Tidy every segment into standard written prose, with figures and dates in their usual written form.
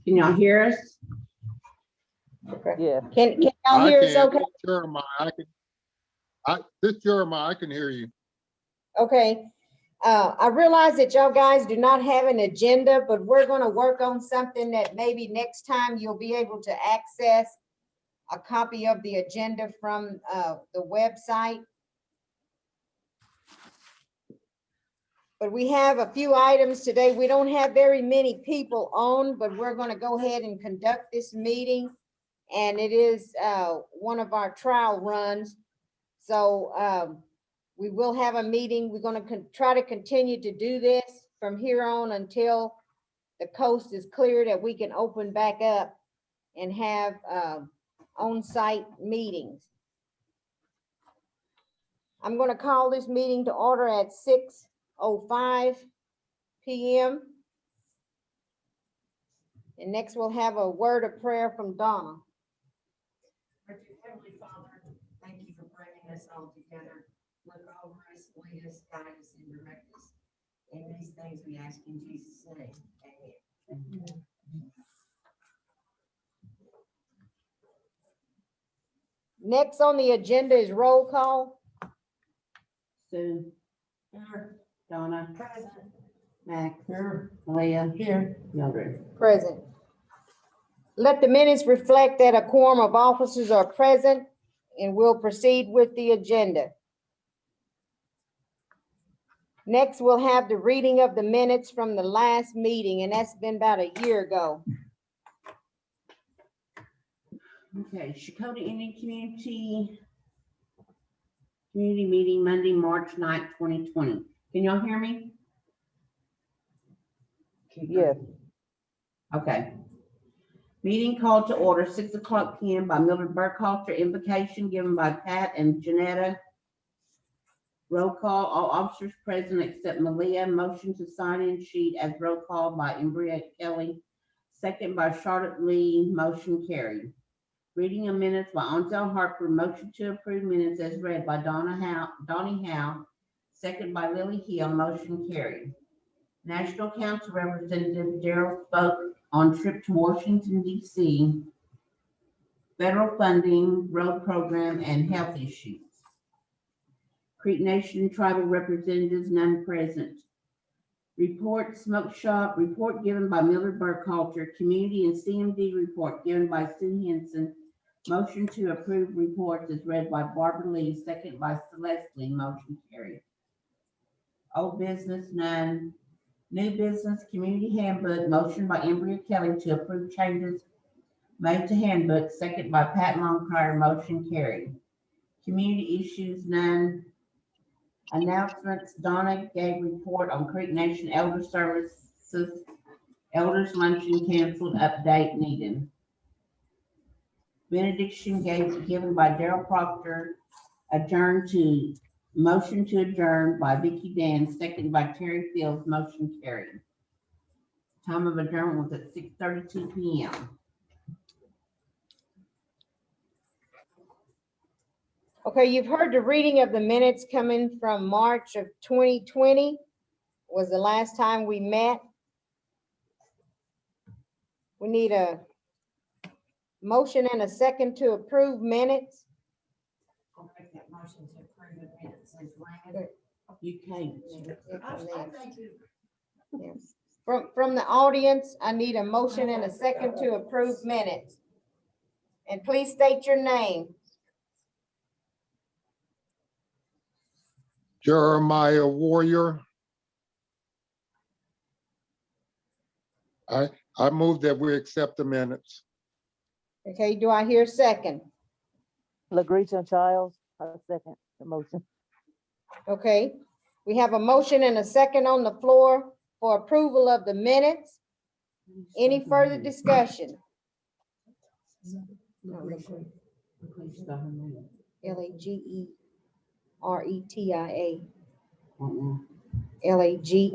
Can y'all hear us? Yeah. Can y'all hear us okay? This Jeremiah, I can hear you. Okay. I realize that y'all guys do not have an agenda, but we're gonna work on something that maybe next time you'll be able to access a copy of the agenda from the website. But we have a few items today. We don't have very many people on, but we're gonna go ahead and conduct this meeting. And it is one of our trial runs. So we will have a meeting. We're gonna try to continue to do this from here on until the coast is clear that we can open back up and have on-site meetings. I'm gonna call this meeting to order at 6:05 p.m. And next we'll have a word of prayer from Donna. Heavenly Father, thank you for bringing us all together. Look over us, lead us, guide us, and direct us. In these things we ask in Jesus' name. Amen. Next on the agenda is roll call. Sue, Here. Donna, Present. Mac, Malia, Here. Mildred. Present. Let the minutes reflect that a quorum of officers are present, and we'll proceed with the agenda. Next, we'll have the reading of the minutes from the last meeting, and that's been about a year ago. Okay, Shakota Indian Community Meeting Monday, March 9th, 2020. Can y'all hear me? Yes. Okay. Meeting called to order 6:00 p.m. by Mildred Burkhalter. Invocation given by Pat and Janetta. Roll call, all officers present except Malia. Motion to sign in sheet as roll call by Embria Kelly. Second by Charlotte Lee. Motion carried. Reading of minutes by Ansel Harper. Motion to approve minutes as read by Donnie Howe. Second by Lily Hill. Motion carried. National Council Representative Daryl spoke on trip to Washington, D.C., federal funding, road program, and health issues. Creek Nation Tribal Representatives, none present. Report, Smoke Shop, report given by Mildred Burkhalter. Community and CMD report given by Sue Henson. Motion to approve reports is read by Barbara Lee, second by Celeste Lee. Motion carried. Old business, none. New business, community handbook, motion by Embria Kelly to approve changes made to handbook, second by Pat Longcrier. Motion carried. Community issues, none. Announcements, Donna gave report on Creek Nation Elder Services, Elders Luncheon canceled, update needed. Benediction given by Daryl Proctor, motion to adjourn by Vicky Dan, second by Terry Fields. Motion carried. Time of adjournment was at 6:32 p.m. Okay, you've heard the reading of the minutes coming from March of 2020 was the last time we met. We need a motion and a second to approve minutes. I'll make that motion to approve the minutes as read. You can't. Thank you. Yes. From the audience, I need a motion and a second to approve minutes. And please state your name. Jeremiah Warrior. I move that we accept the minutes. Okay, do I hear a second? LaGrecia Childs, I second the motion. Okay, we have a motion and a second on the floor for approval of the minutes. Any further discussion? L-A-G-E-R-E-T-I-A. L-A-G-R-E-T-I-A.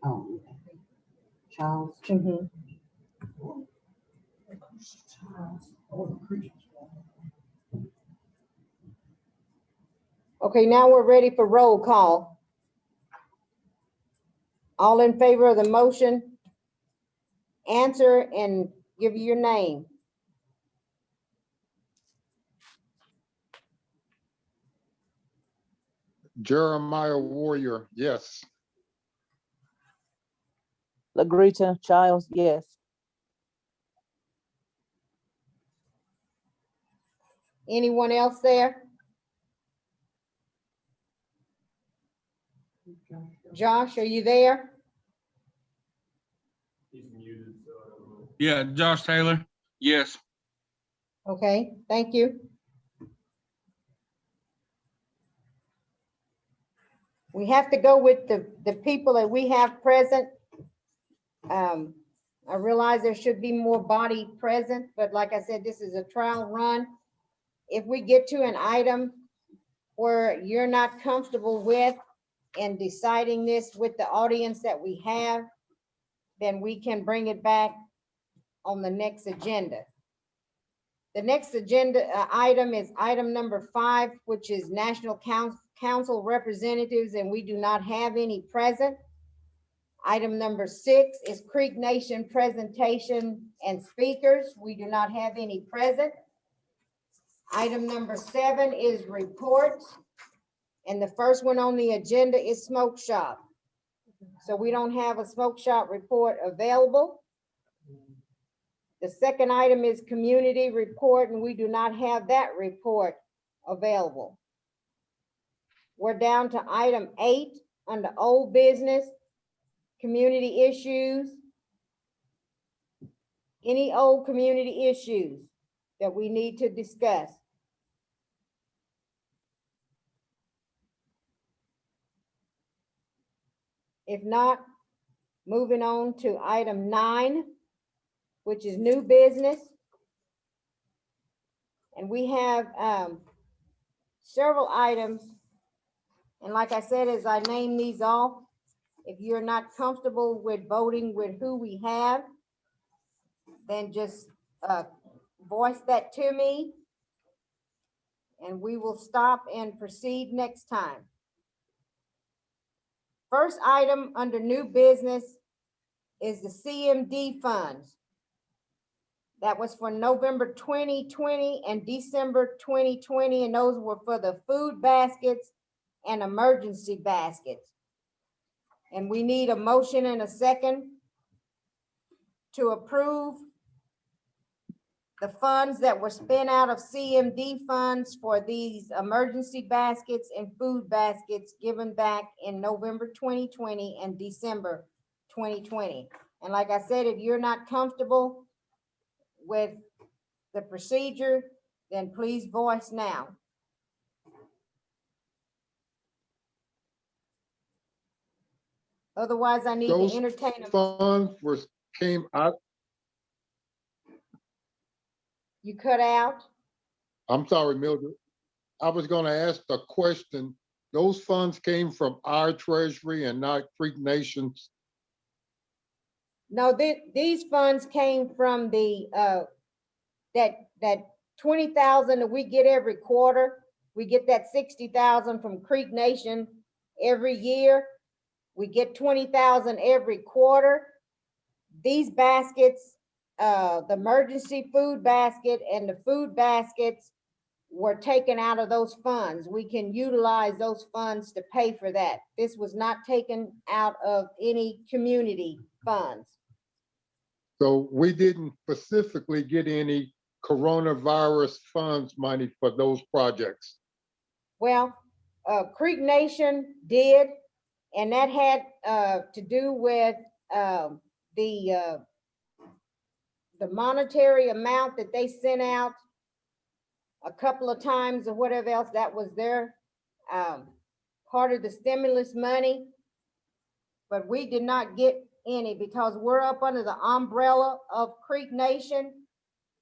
Oh, okay. Charles. Mhm. Okay, now we're ready for roll call. All in favor of the motion? answer and give you your name. Jeremiah Warrior, yes. LaGretia Childs, yes. Anyone else there? Josh, are you there? Yeah, Josh Taylor. Yes. Okay, thank you. We have to go with the people that we have present. I realize there should be more body present, but like I said, this is a trial run. If we get to an item where you're not comfortable with and deciding this with the audience that we have, then we can bring it back on the next agenda. The next agenda item is item number 5, which is National Council representatives, and we do not have any present. Item number 6 is Creek Nation presentation and speakers. We do not have any present. Item number 7 is reports. And the first one on the agenda is smoke shop. So we don't have a smoke shop report available. The second item is community report, and we do not have that report available. We're down to item 8 under old business, community issues. Any old community issues that we need to discuss? If not, moving on to item 9, which is new business. And we have several items. And like I said, as I name these off, if you're not comfortable with voting with who we have, then just voice that to me. And we will stop and proceed next time. First item under new business is the CMD funds. That was for November 2020 and December 2020, and those were for the food baskets and emergency baskets. And we need a motion and a second to approve the funds that were spent out of CMD funds for these emergency baskets and food baskets given back in November 2020 and December 2020. And like I said, if you're not comfortable with the procedure, then please voice now. Otherwise, I need to Those entertain a, funds came out, you cut out. I'm sorry, Mildred. I was gonna ask a question. Those funds came from our treasury and not Creek Nation's. No, these funds came from the, that 20,000 that we get every quarter. We get that 60,000 from Creek Nation every year. We get 20,000 every quarter. These baskets, the emergency food basket and the food baskets were taken out of those funds. We can utilize those funds to pay for that. This was not taken out of any community funds. So we didn't specifically get any coronavirus funds money for those projects. Well, Creek Nation did, and that had to do with the monetary amount that they sent out a couple of times or whatever else. That was their part of the stimulus money. But we did not get any because we're up under the umbrella of Creek Nation.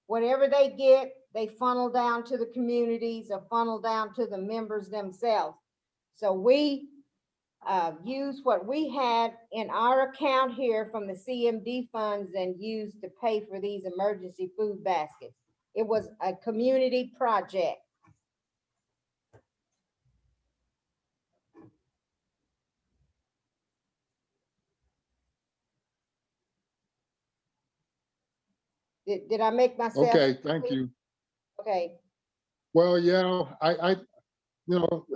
Whatever they get, they funnel down to the communities or funnel down to the members themselves. So we use what we had in our account here from the CMD funds and used to pay for these emergency food baskets. It was a community project. Did I make myself? Okay, thank you. Okay, Well, yeah, you know,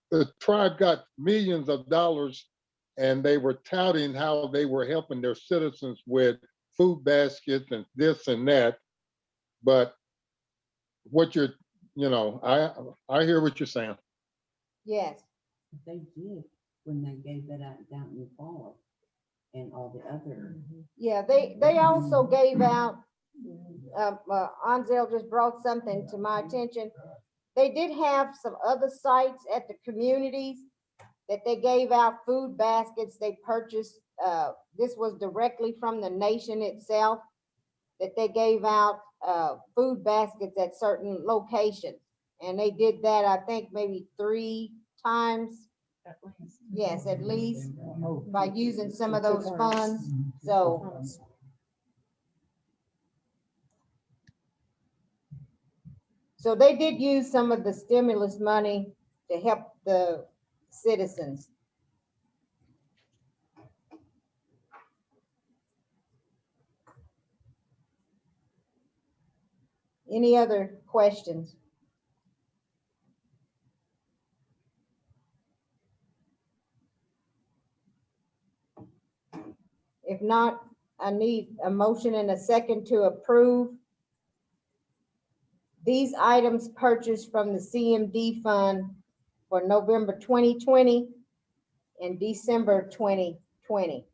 the tribe got millions of dollars and they were touting how they were helping their citizens with food baskets and this and that. But what you're, I hear what you're saying. yes. They did when they gave that out down in the fall and all the other. Yeah, they also gave out, Anzel just brought something to my attention. They did have some other sites at the communities that they gave out food baskets. They purchased, this was directly from the nation itself, that they gave out, food baskets at certain locations. And they did that, I think, maybe 3 times. Yes, at least, by using some of those funds, so. So they did use some of the stimulus money to help the citizens. Any other questions? If not, I need a motion and a second to approve these items purchased from the CMD fund for November 2020 and December 2020.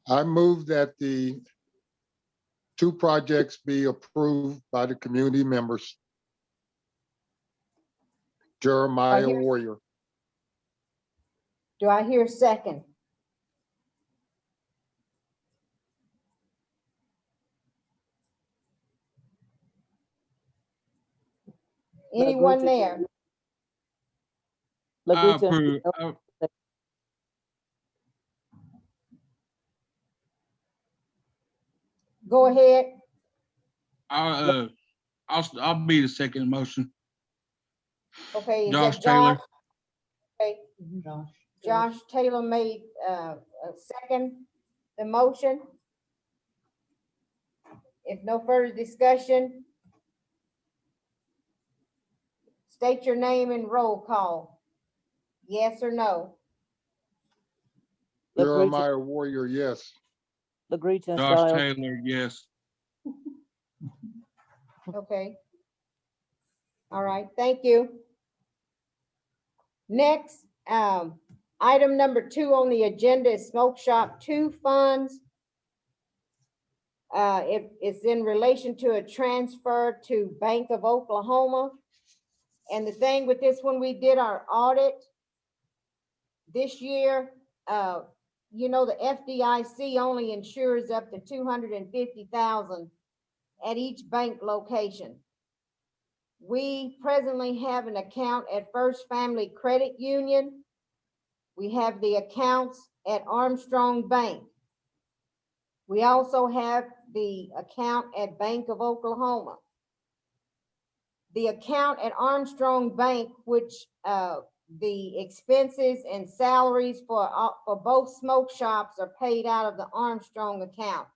I move that the 2 projects be approved by the community members. Jeremiah hear- Warrior. Do I hear a second? Anyone there? I LaGrecia and approve. Child, Go ahead. I'll be the second motion. Okay, is Josh that Taylor. Josh? Okay, Josh. Josh Taylor made a second the motion. If no further discussion, state your name and roll call. Yes or no? LaGrecia, Jeremiah Warrior, yes. LaGrecia and Josh Child, Taylor, yes. Okay. All right, thank you. Next, item number 2 on the agenda is Smoke Shop 2 funds. It's in relation to a transfer to Bank of Oklahoma. And the thing with this, when we did our audit this year, you know, the FDIC only insures up to $250,000 at each bank location. We presently have an account at First Family Credit Union. We have the accounts at Armstrong Bank. We also have the account at Bank of Oklahoma. The account at Armstrong Bank, which the expenses and salaries for both smoke shops are paid out of the Armstrong account.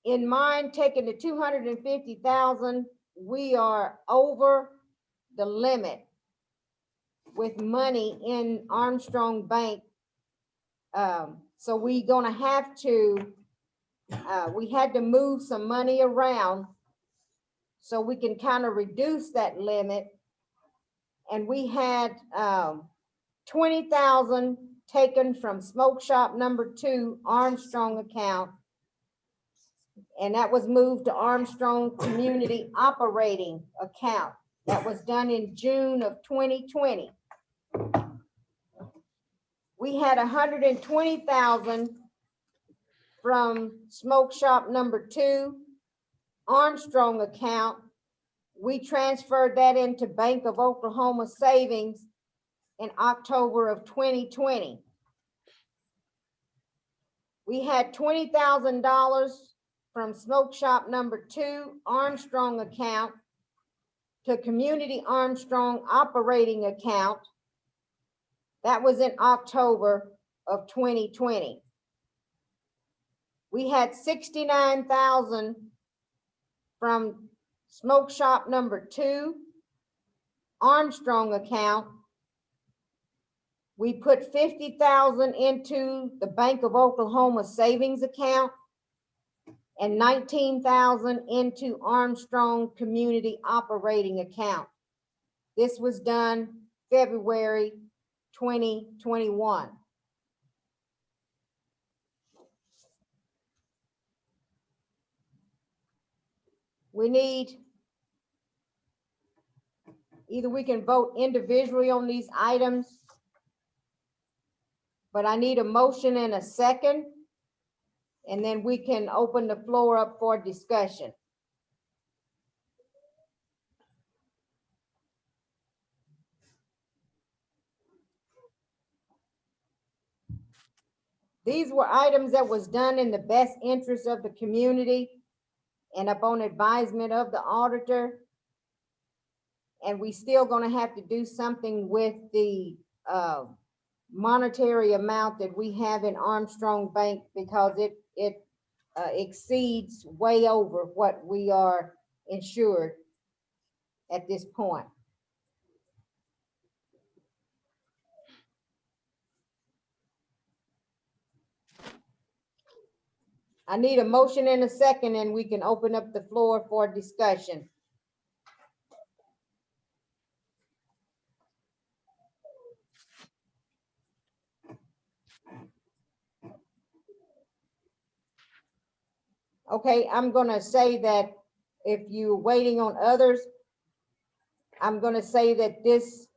In mind, taking the $250,000, we are over the limit with money in Armstrong Bank. So we gonna have to, we had to move some money around so we can kind of reduce that limit. And we had 20,000 taken from Smoke Shop number 2 Armstrong account. And that was moved to Armstrong Community Operating Account. That was done in June of 2020. We had 120,000 from Smoke Shop number 2 Armstrong account. We transferred that into Bank of Oklahoma Savings in October of 2020. We had $20,000 from Smoke Shop number 2 Armstrong account to Community Armstrong operating account. That was in October of 2020. We had 69,000 from Smoke Shop number 2 Armstrong account. We put 50,000 into the Bank of Oklahoma savings account and 19,000 into Armstrong community operating account. This was done February 2021. We need, either we can vote individually on these items, but I need a motion and a second, and then we can open the floor up for discussion. These were items that was done in the best interest of the community and upon advisement of the auditor. And we still gonna have to do something with the monetary amount that we have in Armstrong Bank because it exceeds way over what we are insured at this point. I need a motion and a second, and we can open up the floor for discussion. Okay, I'm gonna say that if you're waiting on others, I'm gonna say that this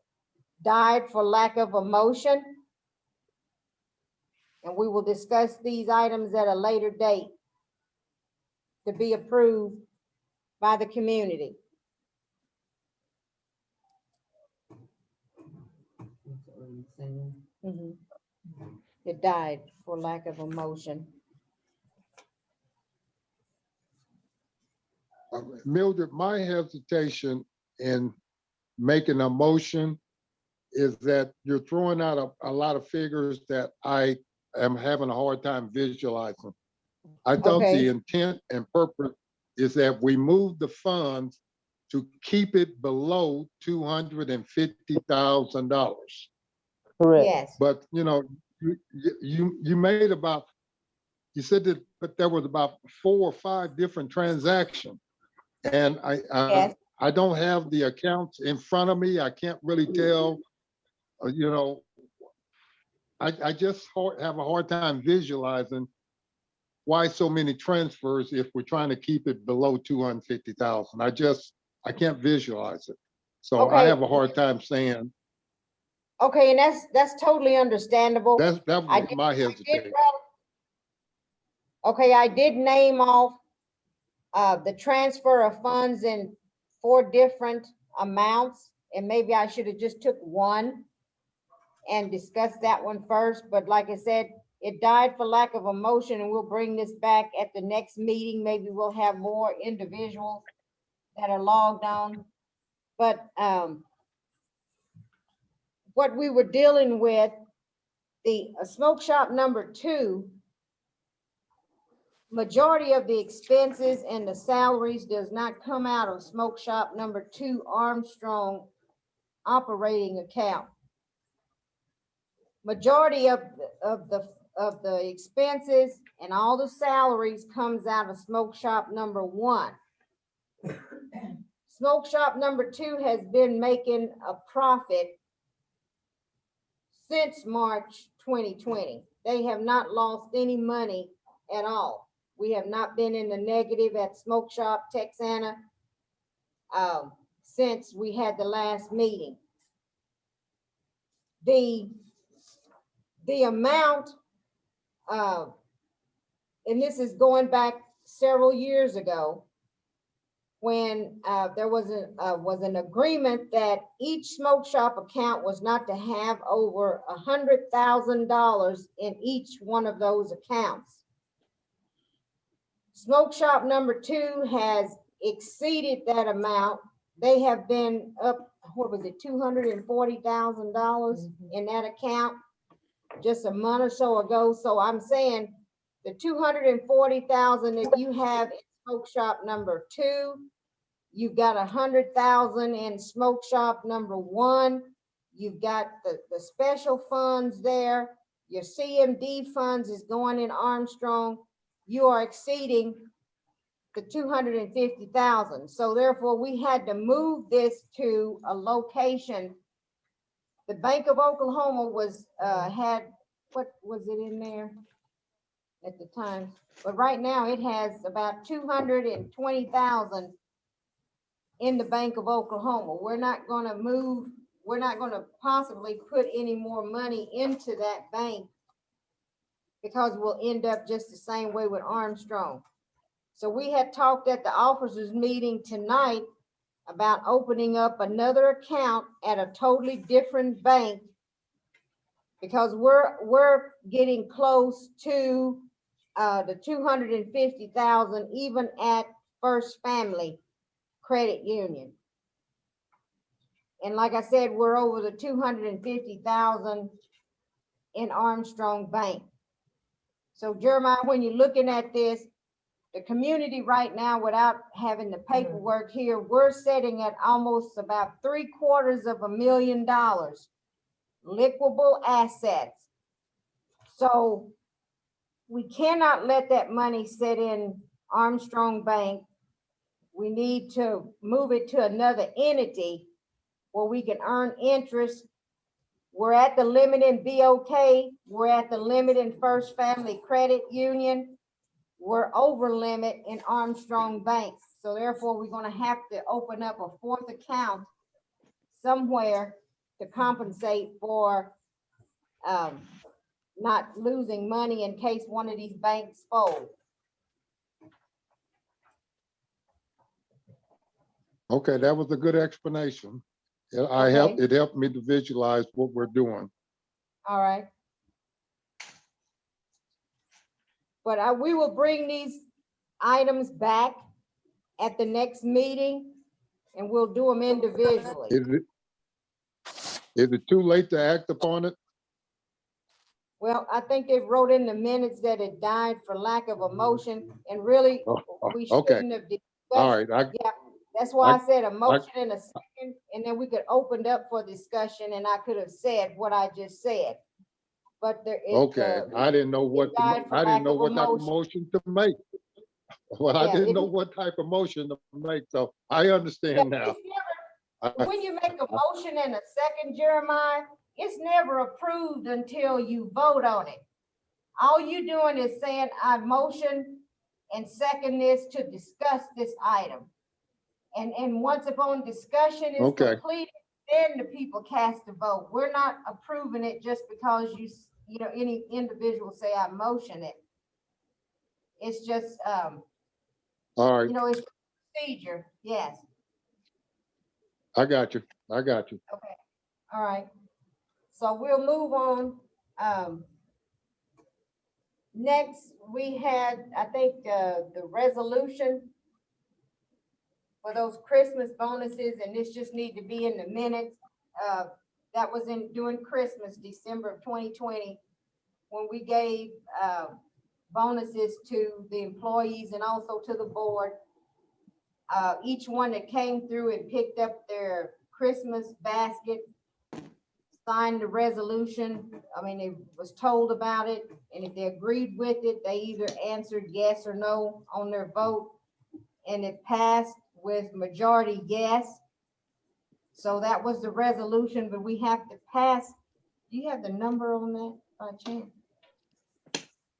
died for lack of a motion. And we will discuss these items at a later date to be approved by the community. It died for lack of a motion. Mildred, my hesitation in making a motion is that you're throwing out a lot of figures that I am having a hard time visualizing. I thought Okay. the intent and purpose is that we move the funds to keep it below $250,000. Correct. Yes, But you know, you made about, you said that, but there was about 4 or 5 different transactions. And yes, I don't have the accounts in front of me. I can't really tell, you know, I just have a hard time visualizing why so many transfers if we're trying to keep it below 250,000. I can't visualize it. So I Okay. have a hard time saying okay, and that's totally understandable. that I was did- my I did hesitation. Okay, I did name off the transfer of funds in 4 different amounts, and maybe I should have just took one and discussed that one first, but like I said, it died for lack of a motion, and we'll bring this back at the next meeting. Maybe we'll have more individuals that are logged on. But what we were dealing with, the Smoke Shop number 2, majority of the expenses and the salaries does not come out of Smoke Shop number 2 Armstrong operating account. Majority of the expenses and all the salaries comes out of Smoke Shop number 1. Smoke Shop number 2 has been making a profit since March 2020. They have not lost any money at all. We have not been in the negative at Smoke Shop Texana since we had the last meeting. The amount, and this is going back several years ago, when there was an agreement that each Smoke Shop account was not to have over $100,000 in each one of those accounts. Smoke shop number 2 has exceeded that amount. They have been up, what was it, $240,000 in that account just a month or so ago. So I'm saying the 240,000 that you have in smoke shop number 2, you've got 100,000 in smoke shop number 1. You've got the special funds there. Your CMD funds is going in Armstrong. You are exceeding the 250,000. So therefore, we had to move this to a location. The Bank of Oklahoma was, had, what was it in there at the time? But right now, it has about 220,000 in the Bank of Oklahoma. We're not gonna move, we're not gonna possibly put any more money into that bank because we'll end up just the same way with Armstrong. So we had talked at the officers meeting tonight about opening up another account at a totally different bank because we're getting close to the 250,000 even at First Family Credit Union. And like I said, we're over the 250,000 in Armstrong Bank. So Jeremiah, when you're looking at this, the community right now, without having the paperwork here, we're sitting at almost about $750,000 liquidable assets. So we cannot let that money sit in Armstrong Bank. We need to move it to another entity where we can earn interest. We're at the limit in BOK. We're at the limit in First Family Credit Union. We're over limit in Armstrong Bank. So therefore, we're gonna have to open up a 4th account somewhere to compensate for not losing money in case one of these banks fold. Okay, that was a good explanation. It Okay. it helped me to visualize what we're doing. All right. But we will bring these items back at the next meeting and we'll do them individually. Is it too late to act upon it? Well, I think they wrote in the minutes that it died for lack of a motion and really we Okay, shouldn't have all discussed. right, Yeah, that's why I said a motion and a second, and then we could open up for discussion and I could have said what I just said. But there is. okay, I didn't know what, died for I didn't lack know of a what type of motion. motion to make. Well, I Yeah, didn't it- know what type of motion to make, so I understand now. It's never- When you make a motion and a second, Jeremiah, it's never approved until you vote on it. All you doing is saying, I motion and second this to discuss this item. And once upon discussion is Okay. completed, then the people cast a vote. We're not approving it just because you know, any individual say I motion it. It's just, All right, you know, it's procedure, yes. I got you, I got you. Okay, all right. So we'll move on. Next, we had, I think, the resolution for those Christmas bonuses, and this just need to be in the minutes. That was during Christmas, December of 2020, when we gave bonuses to the employees and also to the board. Each one that came through and picked up their Christmas basket signed the resolution. I mean, they was told about it, and if they agreed with it, they either answered yes or no on their vote, and it passed with majority yes. So that was the resolution, but we have to pass. Do you have the number on that by chance?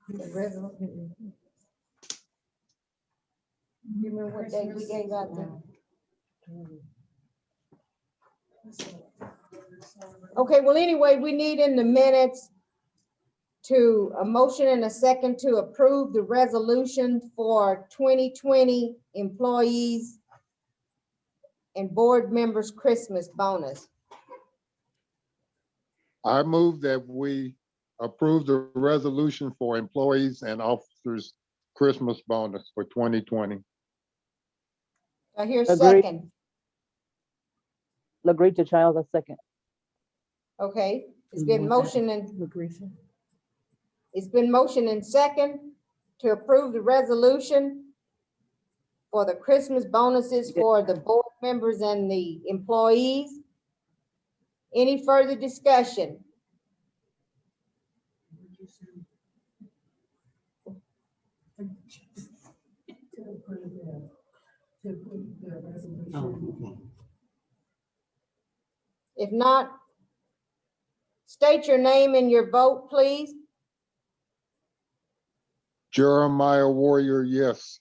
The resolution. You remember what day we gave out the? Okay, well, anyway, we need in the minutes to a motion and a second to approve the resolution for 2020 employees and board members' Christmas bonus. I move that we approve the resolution for employees and officers' Christmas bonus for 2020. I hear Agreed. second. LaGretia Childs, I second. Okay, it's been motion and it's been motion and second to approve the resolution for the Christmas bonuses for the board members and the employees. Any further discussion? Oh, okay. If not, state your name and your vote, please. Jeremiah Warrior, yes.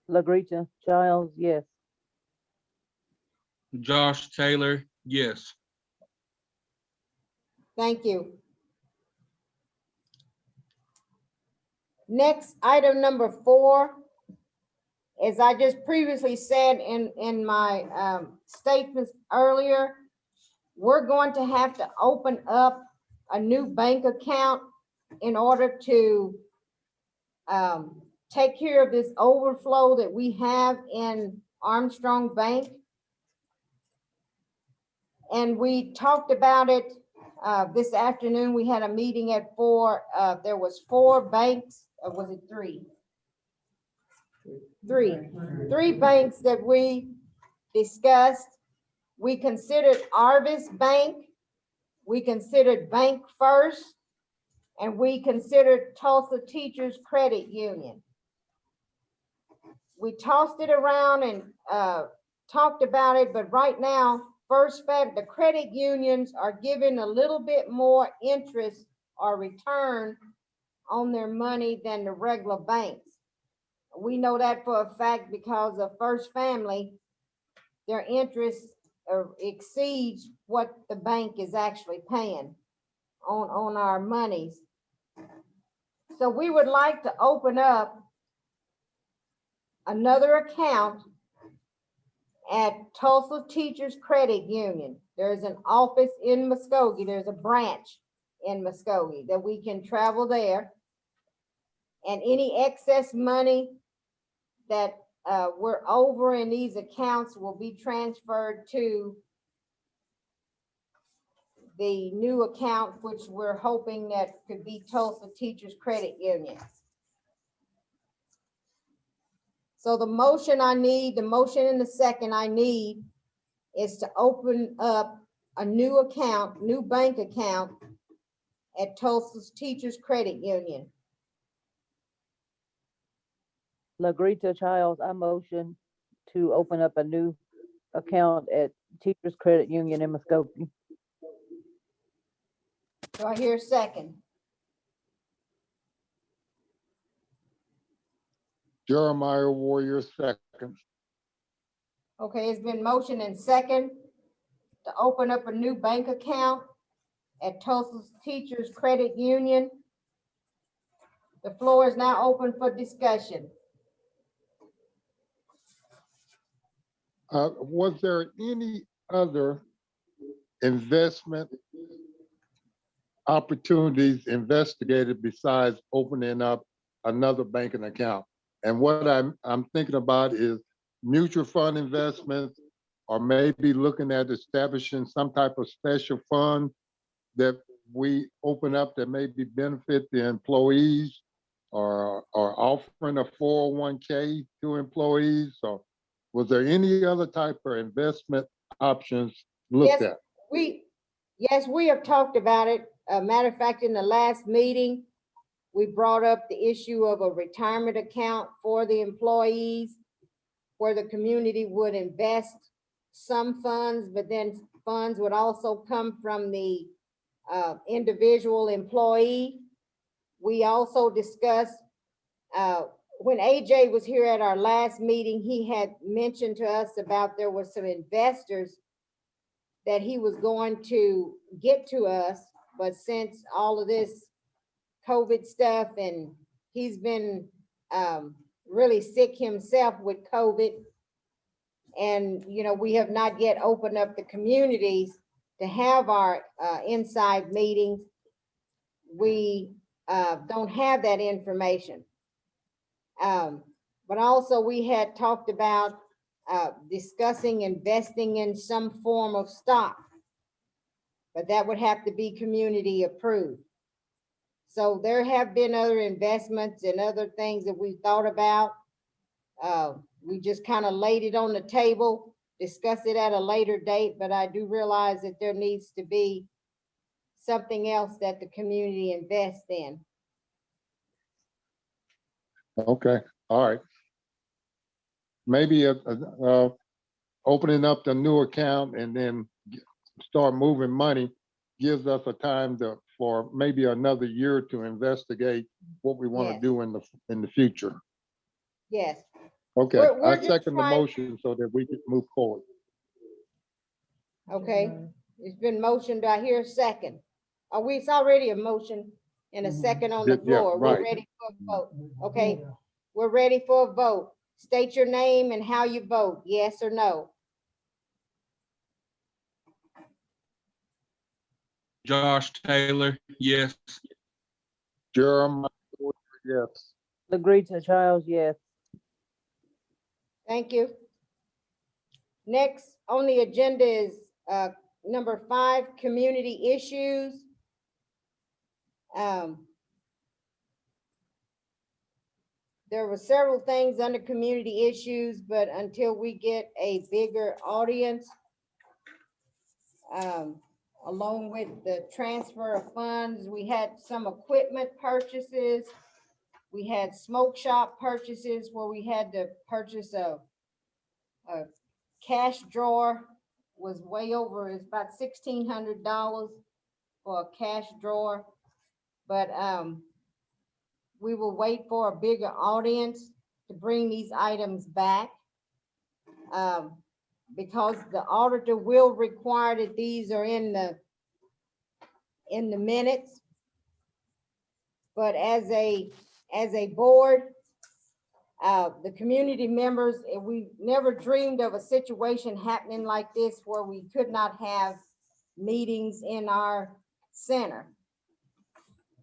LaGretia Childs, yes. Josh Taylor, yes. Thank you. Next, item number 4, as I just previously said in my statements earlier, we're going to have to open up a new bank account in order to take care of this overflow that we have in Armstrong Bank. And we talked about it this afternoon. We had a meeting at 4. There was 4 banks, or was it 3? 3 banks that we discussed. We considered Arvis Bank, we considered Bank First, and we considered Tulsa Teachers Credit Union. We tossed it around and talked about it, but right now, the credit unions are giving a little bit more interest or return on their money than the regular banks. We know that for a fact because of First Family, their interest exceeds what the bank is actually paying on our monies. So we would like to open up another account at Tulsa Teachers Credit Union. There's an office in Muskogee. There's a branch in Muskogee that we can travel there. And any excess money that we're over in these accounts will be transferred to the new account, which we're hoping that could be Tulsa Teachers Credit Union. So the motion and the second I need is to open up a new account, new bank account at Tulsa's Teachers Credit Union. LaGretia Childs, I motion to open up a new account at Teachers Credit Union in Muskogee. Do I hear a second? Jeremiah Warrior, second. Okay, it's been motion and second to open up a new bank account at Tulsa's Teachers Credit Union. The floor is now open for discussion. Was there any other investment opportunities investigated besides opening up another banking account? And what I'm thinking about is mutual fund investments, or maybe looking at establishing some type of special fund that we open up that maybe benefit the employees, or offering a 401k to employees. Or was there any other type of investment options looked at? Yes, we have talked about it. Matter of fact, in the last meeting, we brought up the issue of a retirement account for the employees where the community would invest some funds, but then funds would also come from the individual employee. We also discussed, when AJ was here at our last meeting, he had mentioned to us about there were some investors that he was going to get to us, but since all of this COVID stuff, and he's been really sick himself with COVID, and we have not yet opened up the communities to have our inside meetings. We don't have that information. But also we had talked about discussing investing in some form of stock. But that would have to be community approved. So there have been other investments and other things that we thought about. We just kind of laid it on the table, discuss it at a later date, but I do realize that there needs to be something else that the community invests in. Okay, all right. Maybe opening up the new account and then start moving money gives us a time for maybe another year to investigate what we want to Yes. do in the future. Yes, Okay, We're I just second the trying- motion so that we can move forward. okay. It's been motioned. Do I hear a second? It's already a motion and a second on the Yeah, floor. We're right. ready for a vote. Okay, we're ready for a vote. State your name and how you vote, yes or no. Josh Taylor, yes. Jeremiah, yes. Lagrita Childs, yes. Thank you. Next on the agenda is number 5, community issues. There were several things under community issues, but until we get a bigger audience, along with the transfer of funds, we had some equipment purchases. We had smoke shop purchases where we had to purchase a cash drawer, was way over, it's about $1,600 for a cash drawer. But we will wait for a bigger audience to bring these items back. Because the auditor will require that these are in the minutes. But as a board, the community members, we never dreamed of a situation happening like this where we could not have meetings in our center.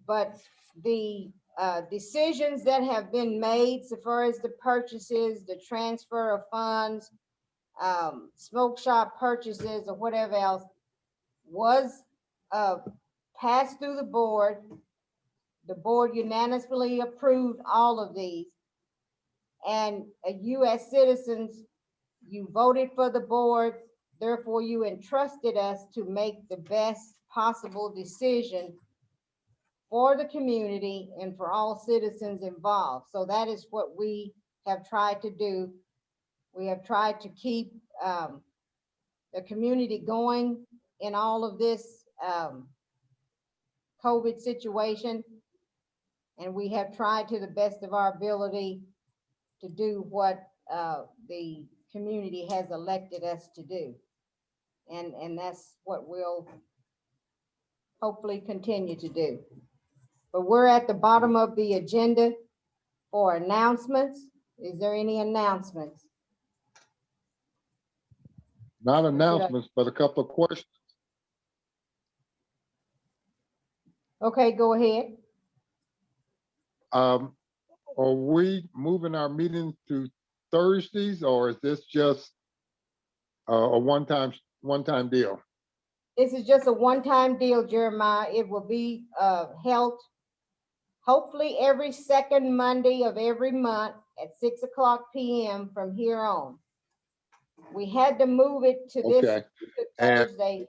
But the decisions that have been made so far as the purchases, the transfer of funds, smoke shop purchases or whatever else was passed through the board. The board unanimously approved all of these. And you as citizens, you voted for the board, therefore you entrusted us to make the best possible decision for the community and for all citizens involved. So that is what we have tried to do. We have tried to keep the community going in all of this COVID situation. And we have tried to the best of our ability to do what the community has elected us to do. And that's what we'll hopefully continue to do. But we're at the bottom of the agenda for announcements. Is there any announcements? Not announcements, but a couple of questions. Okay, go ahead. Are we moving our meetings to Thursdays, or is this just a one-time deal? This is just a one-time deal, Jeremiah. It will be held hopefully every second Monday of every month at 6:00 p.m. from here on. We had to move it to this Okay. to Thursday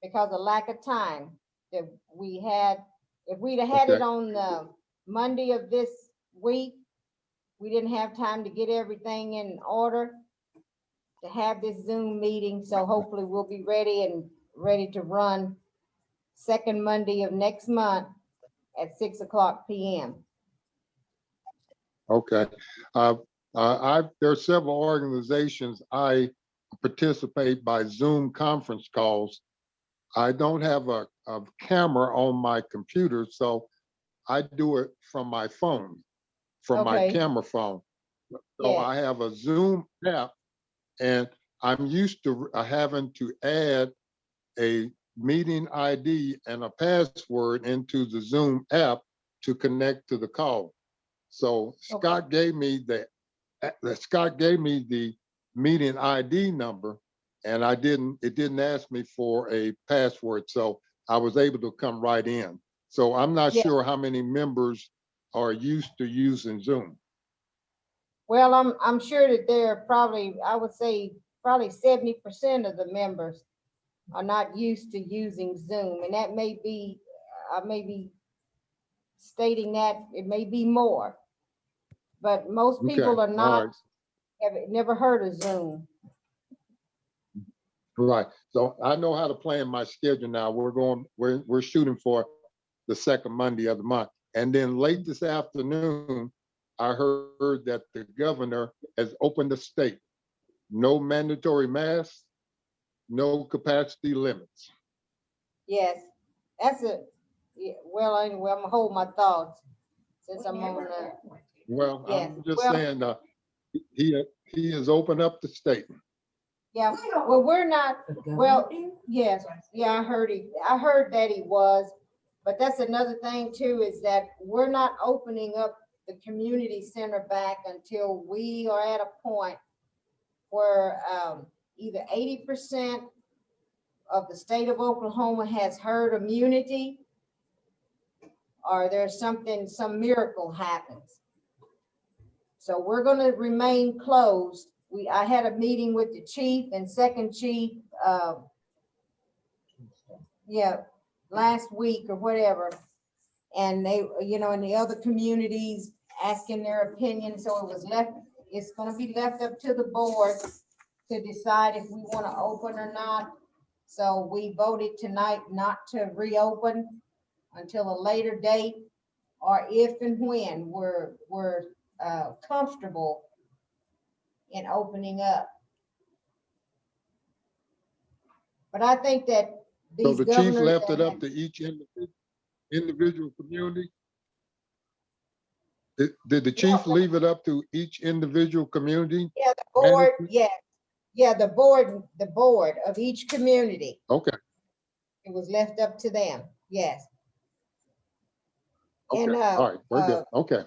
because of lack of time that we had. If we'd have had it Okay. on the Monday of this week, we didn't have time to get everything in order to have this Zoom meeting. So hopefully we'll be ready to run second Monday of next month at 6:00 p.m. Okay. There are several organizations I participate by Zoom conference calls. I don't have a camera on my computer, so I do it from my phone, from my Okay. camera phone. So Yeah. I have a Zoom app, and I'm used to having to add a meeting ID and a password into the Zoom app to connect to the call. So Scott gave me the meeting ID number, and it didn't ask me for a password, so I was able to come right in. So I'm not Yeah. sure how many members are used to using Zoom. Well, I'm sure that there are probably, I would say, probably 70% of the members are not used to using Zoom, and that may be, I may be stating that it may be more. But most Okay, people are all not, right. have never heard of Zoom. Right. So I know how to plan my schedule now. We're shooting for the second Monday of the month. And then late this afternoon, I heard that the governor has opened the state. No mandatory masks, no capacity limits. Yes, that's a, yeah, well, anyway, I'm gonna hold my thoughts since I'm on the, Well, yes, I'm just well, saying, he has opened up the state. yeah, well, we're not, well, yes, yeah, I heard that he was, but that's another thing too, is that we're not opening up the community center back until we are at a point where, either 80% of the state of Oklahoma has herd immunity, or there's something, some miracle happens. So we're gonna remain closed. I had a meeting with the chief and second chief, last week or whatever. And they, in the other communities asking their opinion, so it's gonna be left up to the board to decide if we wanna open or not. So we voted tonight not to reopen until a later date, or if and when we're comfortable in opening up. But I think that So these the chief governors left it that up to each individual community? Did the chief leave it up to each individual community? yeah, the board, management? the board of each community, Okay, it was left up to them, yes. And, okay, all right, very good, okay.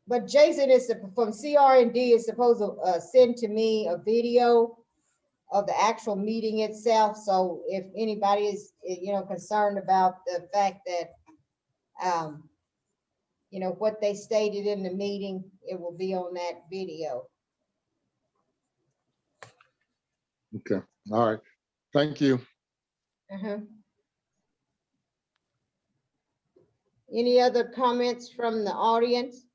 but Jason is from CR&D is supposed to send to me a video of the actual meeting itself. So if anybody is, concerned about the fact that, what they stated in the meeting, it will be on that video. Okay, all right, thank you. Uh-huh. Any other comments from the audience?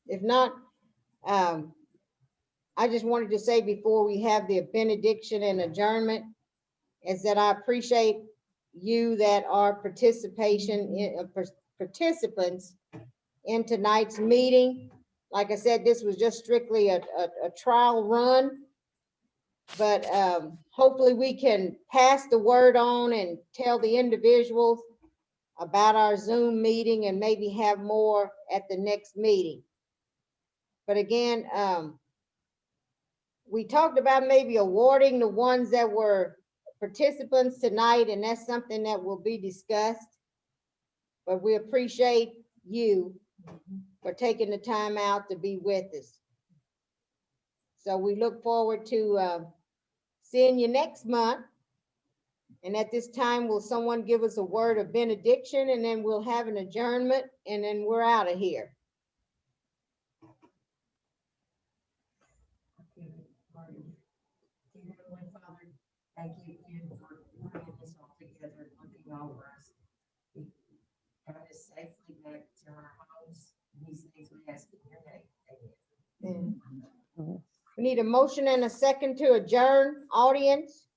If not, I just wanted to say before we have the benediction and adjournment, is that I appreciate you that are participants in tonight's meeting. Like I said, this was just strictly a trial run. But hopefully we can pass the word on and tell the individuals about our Zoom meeting and maybe have more at the next meeting. But again, we talked about maybe awarding the ones that were participants tonight, and that's something that will be discussed. But we appreciate you for taking the time out to be with us. So we look forward to seeing you next month. And at this time, will someone give us a word of benediction, and then we'll have an adjournment, and then we're out of here. Dear Heavenly Father, thank you again for bringing us all together, looking over us. Got us safely back to our homes. These things we ask in your name. Amen. We need a motion and a second to adjourn, audience.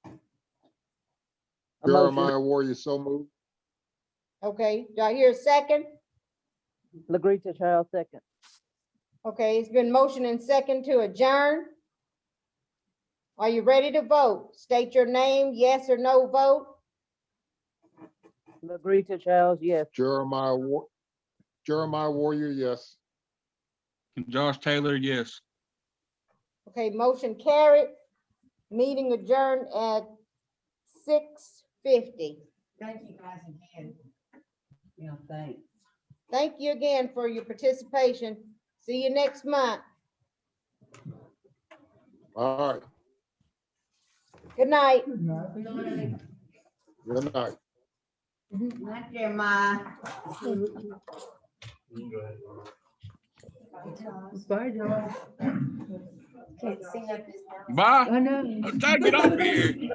A motion. Jeremiah Warrior, so moved. Okay, do I hear a second? Lagrita Child, second. Okay, it's been motion and second to adjourn. Are you ready to vote? State your name, yes or no vote. Lagrita Child, yes. Jeremiah Jeremiah Warrior, yes. And Josh Taylor, yes. Okay, motion carried. Meeting adjourned at 6:50. Thank you guys again. Yeah, thanks. Thank you again for your participation. See you next month. All right, Good night. Good night. good night. Not Jeremiah. Bye, Josh. Can't see up this. Bye. I know. I'm trying to get off here.